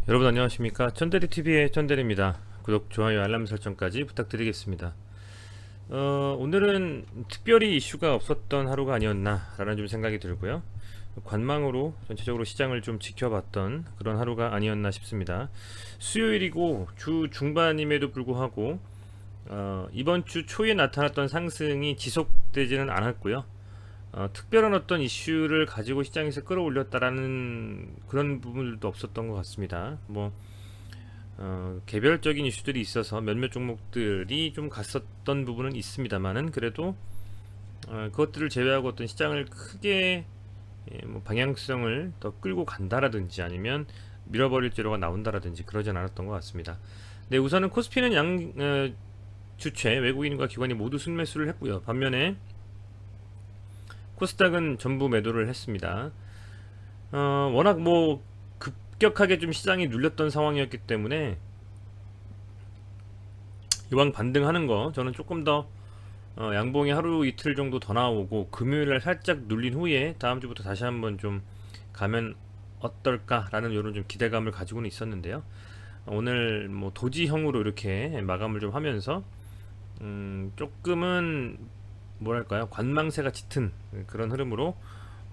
여러분 안녕하십니까? 천대리TV의 천대리입니다. 구독, 좋아요, 알람 설정까지 부탁드리겠습니다. 오늘은 특별히 이슈가 없었던 하루가 아니었나 라는 좀 생각이 들고요. 관망으로 전체적으로 시장을 좀 지켜봤던 그런 하루가 아니었나 싶습니다. 수요일이고 주 중반임에도 불구하고 이번 주 초에 나타났던 상승이 지속되지는 않았고요. 특별한 어떤 이슈를 가지고 시장에서 끌어올렸다라는 그런 부분들도 없었던 것 같습니다. 개별적인 이슈들이 있어서 몇몇 종목들이 좀 갔었던 부분은 있습니다만은 그래도 그것들을 제외하고 어떤 시장을 크게 방향성을 더 끌고 간다라든지 아니면 밀어버릴 재료가 나온다라든지 그러진 않았던 것 같습니다. 네, 우선은 코스피는 주체 외국인과 기관이 모두 순매수를 했고요. 반면에 코스닥은 전부 매도를 했습니다. 워낙 급격하게 좀 시장이 눌렸던 상황이었기 때문에 이왕 반등하는 거 저는 조금 더 양봉이 하루 이틀 정도 더 나오고 금요일날 살짝 눌린 후에 다음 주부터 다시 한번 좀 가면 어떨까라는 이런 좀 기대감을 가지고는 있었는데요. 오늘 도지형으로 이렇게 마감을 좀 하면서 조금은 뭐랄까요, 관망세가 짙은 그런 흐름으로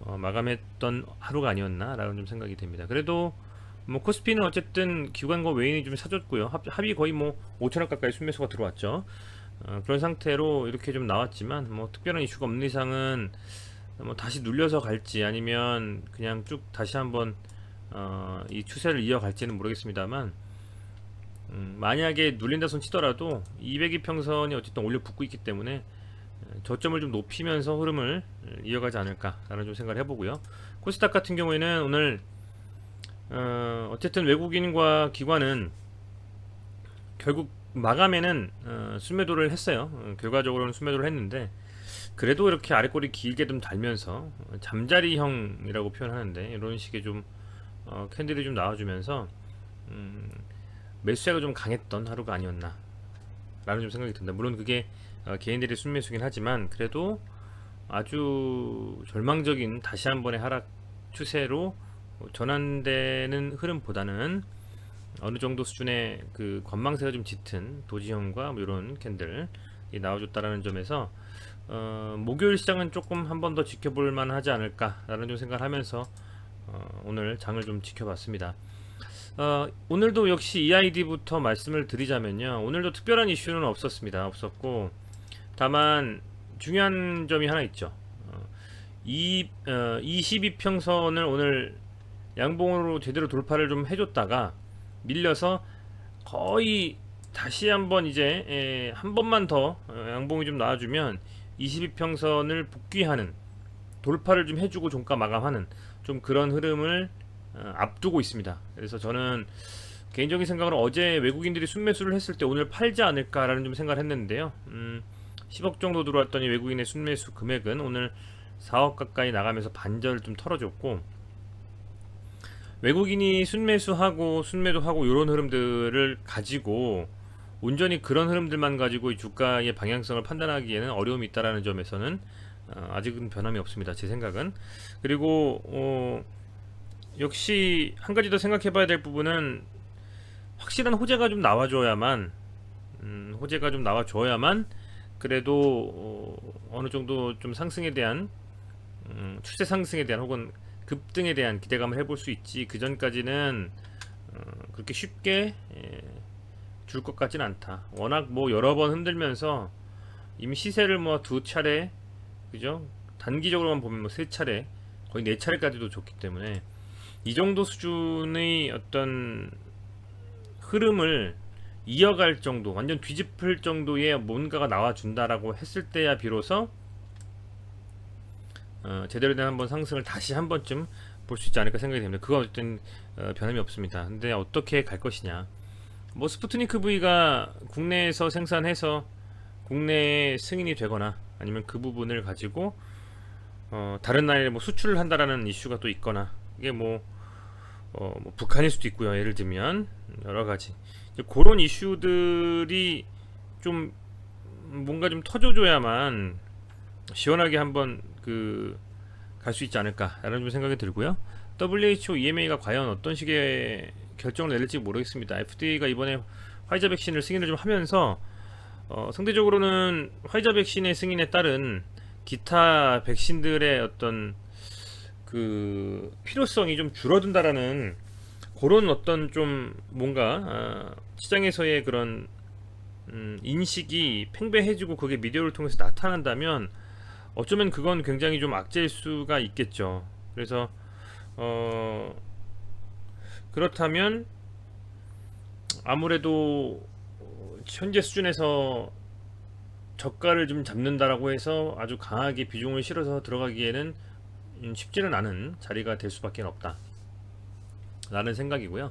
마감했던 하루가 아니었나라는 좀 생각이 됩니다. 그래도 코스피는 어쨌든 기관과 외인이 좀 사줬고요. 합이 거의 5천억 가까이 순매수가 들어왔죠. 그런 상태로 이렇게 좀 나왔지만 특별한 이슈가 없는 이상은 다시 눌려서 갈지 아니면 그냥 쭉 다시 한번 이 추세를 이어갈지는 모르겠습니다만, 만약에 눌린다 손 치더라도 200이평선이 어쨌든 올려 붙고 있기 때문에 저점을 좀 높이면서 흐름을 이어가지 않을까라는 좀 생각을 해보고요. 코스닥 같은 경우에는 오늘 어쨌든 외국인과 기관은 결국 마감에는 순매도를 했어요. 결과적으로는 순매도를 했는데 그래도 이렇게 아래꼬리 길게 좀 달면서 잠자리형이라고 표현하는데 이런 식의 좀 캔들이 좀 나와주면서 매수세가 좀 강했던 하루가 아니었나 라는 좀 생각이 듭니다. 물론 그게 개인들의 순매수긴 하지만 그래도 아주 절망적인 다시 한 번의 하락 추세로 전환되는 흐름보다는 어느 정도 수준의 그 관망세가 좀 짙은 도지형과 이런 캔들이 나와줬다라는 점에서 목요일 시장은 조금 한 번 더 지켜볼 만하지 않을까라는 좀 생각을 하면서 오늘 장을 좀 지켜봤습니다. 오늘도 역시 EID부터 말씀을 드리자면요, 오늘도 특별한 이슈는 없었고 다만 중요한 점이 하나 있죠. 22평선을 오늘 양봉으로 제대로 돌파를 좀 해줬다가 밀려서 거의 다시 한번 이제 한 번만 더 양봉이 좀 나와주면 22평선을 복귀하는, 돌파를 좀 해주고 종가 마감하는 좀 그런 흐름을 앞두고 있습니다. 그래서 저는 개인적인 생각으로 어제 외국인들이 순매수를 했을 때 오늘 팔지 않을까라는 좀 생각을 했는데요. 10억 정도 들어왔더니 외국인의 순매수 금액은 오늘 4억 가까이 나가면서 반전을 좀 털어줬고, 외국인이 순매수하고 순매도하고 이런 흐름들을 가지고 온전히 그런 흐름들만 가지고 이 주가의 방향성을 판단하기에는 어려움이 있다라는 점에서는 아직은 변함이 없습니다. 제 생각은. 그리고 역시 한 가지 더 생각해봐야 될 부분은 확실한 호재가 좀 나와줘야만, 그래도 어느 정도 좀 상승에 대한 추세 상승에 대한 혹은 급등에 대한 기대감을 해볼 수 있지, 그 전까지는 그렇게 쉽게 줄 것 같진 않다. 워낙 여러 번 흔들면서 이미 시세를 두 차례, 그죠? 단기적으로만 보면 세 차례, 거의 네 차례까지도 줬기 때문에 이 정도 수준의 어떤 흐름을 이어갈 정도, 완전 뒤집을 정도의 뭔가가 나와준다라고 했을 때야 비로소 제대로 된 한번 상승을 다시 한 번쯤 볼 수 있지 않을까 생각이 됩니다. 그건 어쨌든 변함이 없습니다. 근데 어떻게 갈 것이냐. 스푸트니크 V가 국내에서 생산해서 국내에 승인이 되거나 아니면 그 부분을 가지고 다른 나라에 수출을 한다라는 이슈가 또 있거나, 이게 북한일 수도 있고요. 예를 들면 여러 가지 그런 이슈들이 좀 뭔가 좀 터져줘야만 시원하게 한번 갈 수 있지 않을까라는 좀 생각이 들고요. WHO EMA가 과연 어떤 식의 결정을 내릴지 모르겠습니다. FDA가 이번에 화이자 백신을 승인을 좀 하면서 상대적으로는 화이자 백신의 승인에 따른 기타 백신들의 어떤 그 필요성이 좀 줄어든다라는 그런 어떤 좀 뭔가 시장에서의 그런 인식이 팽배해지고 그게 미디어를 통해서 나타난다면 어쩌면 그건 굉장히 좀 악재일 수가 있겠죠. 그래서 그렇다면 아무래도 현재 수준에서 저가를 좀 잡는다라고 해서 아주 강하게 비중을 실어서 들어가기에는 쉽지는 않은 자리가 될 수밖에 없다 라는 생각이고요.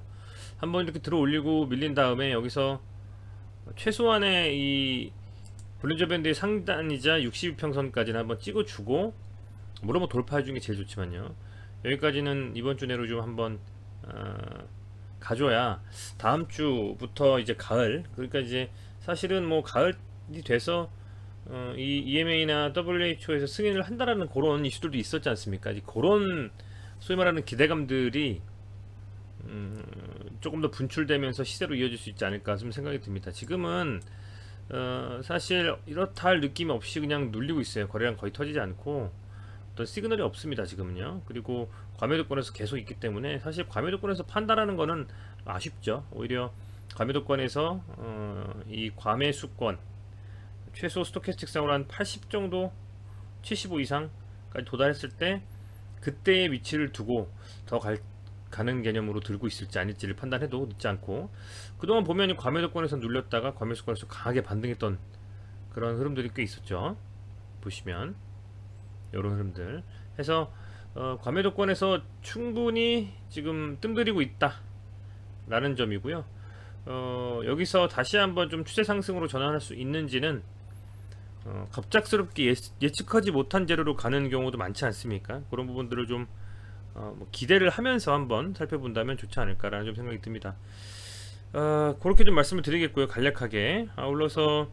한번 이렇게 들어 올리고 밀린 다음에 여기서 최소한의 이 볼린저 밴드의 상단이자 62평선까지는 한번 찍어주고, 물론 뭐 돌파해주는 게 제일 좋지만요, 여기까지는 이번 주 내로 좀 한번 가줘야 다음 주부터 이제 가을, 그러니까 이제 사실은 뭐 가을이 돼서 이 EMA나 WHO에서 승인을 한다라는 그런 이슈들도 있었지 않습니까? 그런 소위 말하는 기대감들이 조금 더 분출되면서 시세로 이어질 수 있지 않을까 좀 생각이 듭니다. 지금은 사실 이렇다 할 느낌 없이 그냥 눌리고 있어요. 거래량 거의 터지지 않고 어떤 시그널이 없습니다 지금은요. 그리고 과매도권에서 계속 있기 때문에 사실 과매도권에서 판다라는 거는 아쉽죠. 오히려 과매도권에서 이 과매수권 최소 스토캐스틱상으로 한 80 정도, 75 이상까지 도달했을 때 그때의 위치를 두고 더 가는 개념으로 들고 있을지 아닐지를 판단해도 늦지 않고, 그동안 보면 과매도권에서 눌렸다가 과매수권에서 강하게 반등했던 그런 흐름들이 꽤 있었죠. 보시면 이런 흐름들 해서 과매도권에서 충분히 지금 뜸들이고 있다 라는 점이고요. 여기서 다시 한번 좀 추세 상승으로 전환할 수 있는지는 갑작스럽게 예측하지 못한 재료로 가는 경우도 많지 않습니까? 그런 부분들을 좀 뭐 기대를 하면서 한번 살펴본다면 좋지 않을까라는 좀 생각이 듭니다. 그렇게 좀 말씀을 드리겠고요. 간략하게 아울러서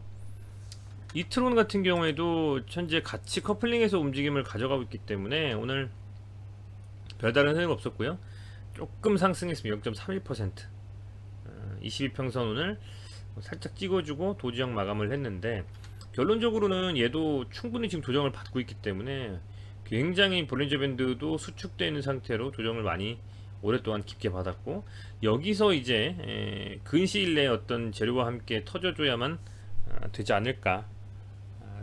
이트론 같은 경우에도 현재 같이 커플링해서 움직임을 가져가고 있기 때문에 오늘 별다른 흐름 없었고요. 조금 상승했습니다. 0.31%. 22평선 오늘 살짝 찍어주고 도지역 마감을 했는데, 결론적으로는 얘도 충분히 지금 조정을 받고 있기 때문에 굉장히 볼린저 밴드도 수축되어 있는 상태로 조정을 많이 오랫동안 깊게 받았고, 여기서 이제 근시일 내에 어떤 재료와 함께 터져줘야만 되지 않을까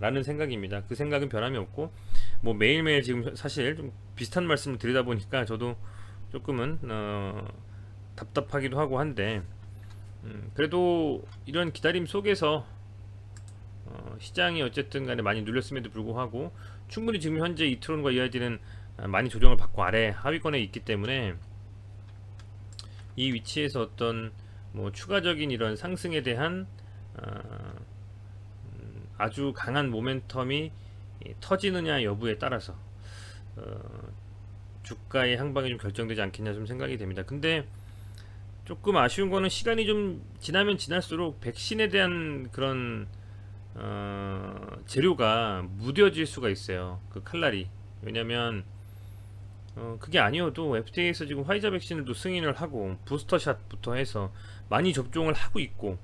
라는 생각입니다. 그 생각은 변함이 없고, 뭐 매일매일 지금 사실 좀 비슷한 말씀을 드리다 보니까 저도 조금은 답답하기도 하고 한데, 그래도 이런 기다림 속에서 시장이 어쨌든 간에 많이 눌렸음에도 불구하고 충분히 지금 현재 이트론과 EID는 많이 조정을 받고 아래 하위권에 있기 때문에 이 위치에서 어떤 뭐 추가적인 이런 상승에 대한 아주 강한 모멘텀이 터지느냐 여부에 따라서 주가의 향방이 좀 결정되지 않겠냐 좀 생각이 됩니다. 근데 조금 아쉬운 거는 시간이 좀 지나면 지날수록 백신에 대한 그런 재료가 무뎌질 수가 있어요. 그 칼날이. 왜냐면 그게 아니어도 FDA에서 지금 화이자 백신을 또 승인을 하고 부스터샷부터 해서 많이 접종을 하고 있고,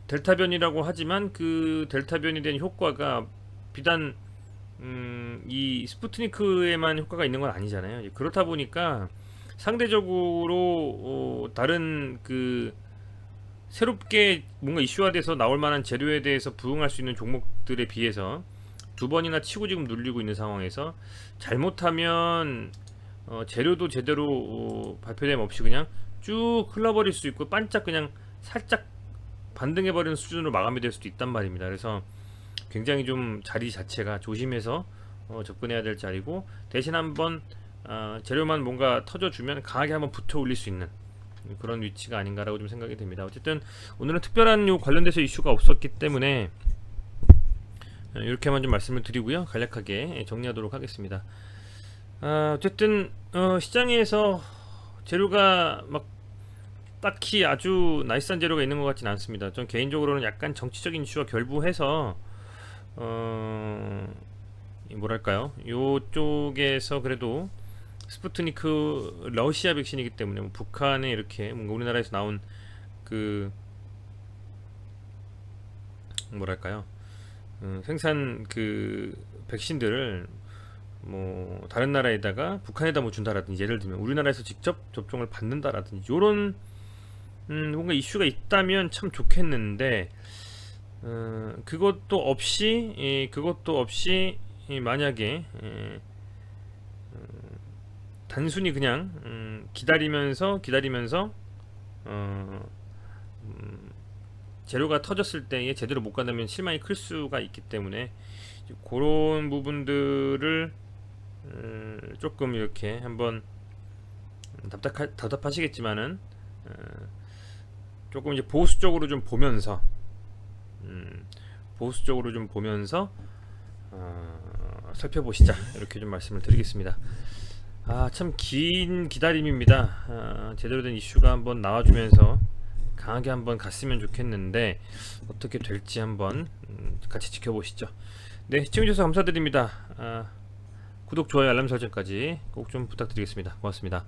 델타 변이라고 하지만 그 델타 변이에 대한 효과가 비단 이 스푸트니크에만 효과가 있는 건 아니잖아요. 그렇다 보니까 상대적으로 다른 그 새롭게 뭔가 이슈화돼서 나올 만한 재료에 대해서 부응할 수 있는 종목들에 비해서 두 번이나 치고 지금 눌리고 있는 상황에서 잘못하면 재료도 제대로 발표됨 없이 그냥 쭉 흘러버릴 수 있고 반짝 그냥 살짝 반등해버리는 수준으로 마감이 될 수도 있단 말입니다. 그래서 굉장히 좀 자리 자체가 조심해서 접근해야 될 자리고, 대신 한번 재료만 뭔가 터져주면 강하게 한번 붙어 올릴 수 있는 그런 위치가 아닌가라고 좀 생각이 됩니다. 어쨌든 오늘은 특별한 요 관련돼서 이슈가 없었기 때문에 이렇게만 좀 말씀을 드리고요. 간략하게 정리하도록 하겠습니다. 어쨌든 시장에서 재료가 막 딱히 아주 나이스한 재료가 있는 것 같지는 않습니다. 전 개인적으로는 약간 정치적인 이슈와 결부해서 뭐랄까요, 요쪽에서 그래도 스푸트니크 러시아 백신이기 때문에 뭐 북한에 이렇게 뭔가 우리나라에서 나온 그 뭐랄까요? 생산 그 백신들을 뭐 다른 나라에다가 북한에다 뭐 준다라든지, 예를 들면 우리나라에서 직접 접종을 받는다라든지 요런 뭔가 이슈가 있다면 참 좋겠는데, 그것도 없이 만약에 단순히 그냥 기다리면서 어, 재료가 터졌을 때에 제대로 못 간다면 실망이 클 수가 있기 때문에 그런 부분들을 조금 이렇게 한번 답답하시겠지만은 조금 이제 보수적으로 좀 보면서 살펴보시자, 이렇게 좀 말씀을 드리겠습니다. 참 긴 기다림입니다. 제대로 된 이슈가 한번 나와주면서 강하게 한번 갔으면 좋겠는데 어떻게 될지 한번 같이 지켜보시죠. 네, 시청해주셔서 감사드립니다. 구독, 좋아요, 알람 설정까지 꼭 좀 부탁드리겠습니다. 고맙습니다.